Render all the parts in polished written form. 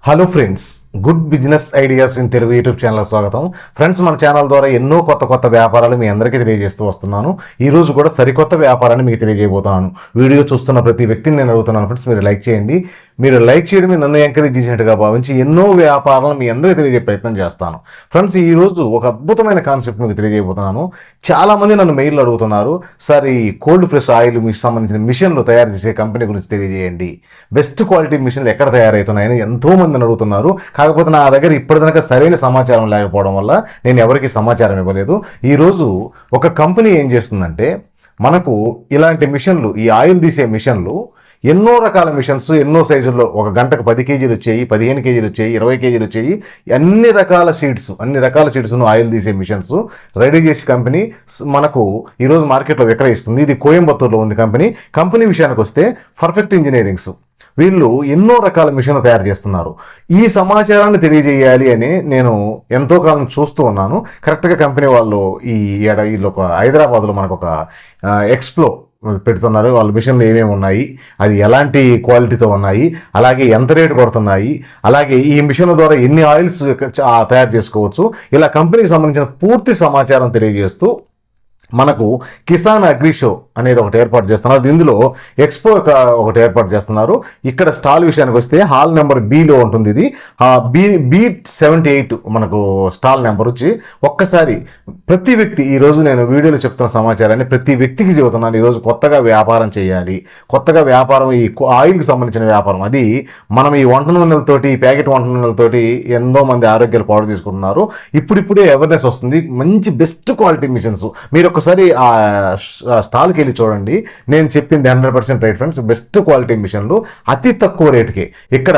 Hello friends, good business ideas in Telugu YouTube channel స్వాగతం. Friends, మన channel ద్వారా ఎన్నో కొత్త వ్యాపారాలు మీ అందరికీ తెలియజేస్తూ వస్తున్నాను. ఈ రోజు కూడా సరికొత్త వ్యాపారాన్ని మీకు తెలియజేయబోతున్నాను. వీడియో చూస్తున్న ప్రతి వ్యక్తిని నేను అడుగుతున్నాను ఫ్రెండ్స్, మీరు లైక్ చేయండి. మీరు లైక్ చేయడం నన్ను ఎంకరేజ్ చేసినట్టుగా భావించి ఎన్నో వ్యాపారాలను మీ అందరికీ తెలియజే ప్రయత్నం చేస్తాను. ఫ్రెండ్స్, ఈ రోజు ఒక అద్భుతమైన కాన్సెప్ట్ మీకు తెలియజేయబోతున్నాను. చాలామంది నన్ను మెయిల్ అడుగుతున్నారు, సార్ ఈ కోల్డ్ ప్రెస్ ఆయిల్ మీకు సంబంధించిన మిషన్లు తయారు చేసే కంపెనీ గురించి తెలియజేయండి, బెస్ట్ క్వాలిటీ మిషన్లు ఎక్కడ తయారవుతున్నాయని ఎంతోమంది అడుగుతున్నారు. కాకపోతే నా దగ్గర ఇప్పటిదాకా సరైన సమాచారం లేకపోవడం వల్ల నేను ఎవరికి సమాచారం ఇవ్వలేదు. ఈరోజు ఒక కంపెనీ ఏం చేస్తుందంటే, మనకు ఇలాంటి మిషన్లు, ఈ ఆయిల్ తీసే మిషన్లు, ఎన్నో రకాల మిషన్స్ ఎన్నో సైజుల్లో, ఒక గంటకు 10 కేజీలు వచ్చాయి, 15 కేజీలు వచ్చాయి, 20 కేజీలు వచ్చాయి, అన్ని రకాల సీడ్స్ను ఆయిల్ తీసే మిషన్స్ రెడీ చేసి కంపెనీ మనకు ఈరోజు మార్కెట్లో విక్రయిస్తుంది. ఇది కోయంబత్తూరులో ఉంది కంపెనీ విషయానికి వస్తే పర్ఫెక్ట్ ఇంజనీరింగ్స్, వీళ్ళు ఎన్నో రకాల మిషన్లు తయారు చేస్తున్నారు. ఈ సమాచారాన్ని తెలియజేయాలి అని నేను ఎంతో కాలం చూస్తూ ఉన్నాను. కరెక్ట్గా కంపెనీ వాళ్ళు వీళ్ళు ఒక హైదరాబాద్లో మనకు ఒక ఎక్స్ప్లో పెడుతున్నారు. వాళ్ళ మిషన్లు ఏమేమి ఉన్నాయి, అది ఎలాంటి క్వాలిటీతో ఉన్నాయి, అలాగే ఎంత రేటు కొడుతున్నాయి, అలాగే ఈ మిషన్ల ద్వారా ఎన్ని ఆయిల్స్ తయారు చేసుకోవచ్చు, ఇలా కంపెనీకి సంబంధించిన పూర్తి సమాచారం తెలియజేస్తూ మనకు కిసాన్ అగ్రి షో అనేది ఒకటి ఏర్పాటు చేస్తున్నారు. ఇందులో ఎక్స్పో ఒకటి ఏర్పాటు చేస్తున్నారు. ఇక్కడ స్టాల్ విషయానికి వస్తే హాల్ నెంబర్ బిలో ఉంటుంది. ఇది B78 మనకు స్టాల్ నెంబర్ వచ్చి. ఒక్కసారి ప్రతి వ్యక్తి, ఈరోజు నేను వీడియోలో చెప్తున్న సమాచారాన్ని ప్రతి వ్యక్తికి చెబుతున్నాను. ఈరోజు కొత్తగా వ్యాపారం చేయాలి, కొత్తగా వ్యాపారం, ఈ ఆయిల్కి సంబంధించిన వ్యాపారం, అది మనం ఈ వంట నూనెలతోటి, ప్యాకెట్ వంట నూనెలతోటి ఎంతో మంది ఆరోగ్యాలు పాడు చేసుకుంటున్నారు. ఇప్పుడిప్పుడే అవేర్నెస్ వస్తుంది. మంచి బెస్ట్ క్వాలిటీ మిషన్స్ మీరు ఒకసారి ఆ స్టాల్కి వెళ్ళి చూడండి. నేను చెప్పింది 100% రైట్ ఫ్రెండ్స్. బెస్ట్ క్వాలిటీ మిషన్లు అతి తక్కువ రేటుకి. ఇక్కడ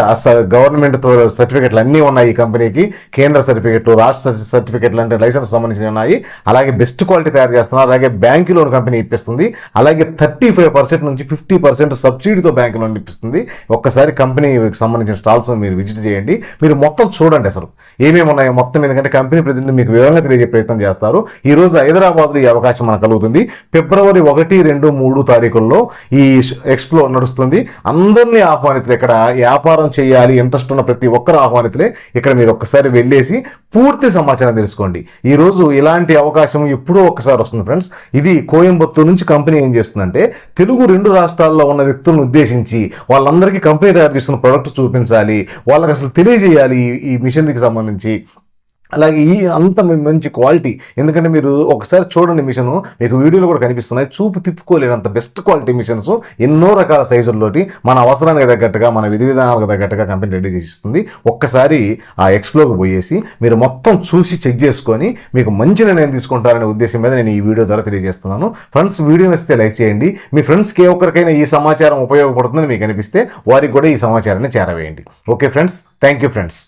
గవర్నమెంట్ సర్టిఫికెట్లు అన్నీ ఉన్నాయి. ఈ కంపెనీకి కేంద్ర సర్టిఫికెట్లు, రాష్ట్ర సర్టిఫికెట్లు, అంటే లైసెన్స్ సంబంధించినవి ఉన్నాయి. అలాగే బెస్ట్ క్వాలిటీ తయారు చేస్తున్నారు. అలాగే బ్యాంకు లోన్ కంపెనీ ఇప్పిస్తుంది. అలాగే 35% నుంచి 50% సబ్సిడీతో బ్యాంకు లోన్ ఇప్పిస్తుంది. ఒక్కసారి కంపెనీకి సంబంధించిన స్టాల్స్ మీరు విజిట్ చేయండి. మీరు మొత్తం చూడండి అసలు ఏమేమి ఉన్నాయో మొత్తం. ఎందుకంటే కంపెనీ ప్రతినిధులు మీకు వివరంగా తెలియజే ప్రయత్నం చేస్తారు. ఈ రోజు హైదరాబాద్లో ఈ అవకాశం మనకు కలుగుతుంది. ఫిబ్రవరి 1, 2, 3 తారీఖుల్లో ఈ ఎక్స్ప్లో నడుస్తుంది. అందరినీ ఆహ్వానితులు, ఇక్కడ వ్యాపారం చేయాలి ఇంట్రెస్ట్ ఉన్న ప్రతి ఒక్కరు ఆహ్వానితులే. ఇక్కడ మీరు ఒక్కసారి వెళ్ళేసి పూర్తి సమాచారం తెలుసుకోండి. ఈరోజు ఇలాంటి అవకాశం ఎప్పుడో ఒక్కసారి వస్తుంది ఫ్రెండ్స్. ఇది కోయంబత్తూరు నుంచి కంపెనీ ఏం చేస్తుందంటే, తెలుగు 2 రాష్ట్రాల్లో ఉన్న వ్యక్తులను ఉద్దేశించి వాళ్ళందరికీ కంపెనీ తయారు చేస్తున్న ప్రోడక్ట్ చూపించాలి, వాళ్ళకి అసలు తెలియజేయాలి ఈ మిషన్కి సంబంధించి. అలాగే ఈ అంత మంచి క్వాలిటీ, ఎందుకంటే మీరు ఒకసారి చూడండి మిషను, మీకు వీడియోలో కూడా కనిపిస్తున్నాయి, చూపు తిప్పుకోలేనంత బెస్ట్ క్వాలిటీ మిషన్స్ ఎన్నో రకాల సైజుల్లోటి మన అవసరానికి తగ్గట్టుగా, మన విధి విధానాలకు తగ్గట్టుగా కంపెనీ రెడీ చేసి ఇస్తుంది. ఒక్కసారి ఆ ఎక్స్ప్లోకి పోయేసి మీరు మొత్తం చూసి చెక్ చేసుకొని మీకు మంచి నిర్ణయం తీసుకుంటారనే ఉద్దేశం మీద నేను ఈ వీడియో ద్వారా తెలియజేస్తున్నాను. ఫ్రెండ్స్, వీడియో నచ్చితే లైక్ చేయండి. మీ ఫ్రెండ్స్కి ఏ ఒక్కరికైనా ఈ సమాచారం ఉపయోగపడుతుందని మీకు అనిపిస్తే వారికి కూడా ఈ సమాచారాన్ని చేరవేయండి. Okay friends, thank you friends.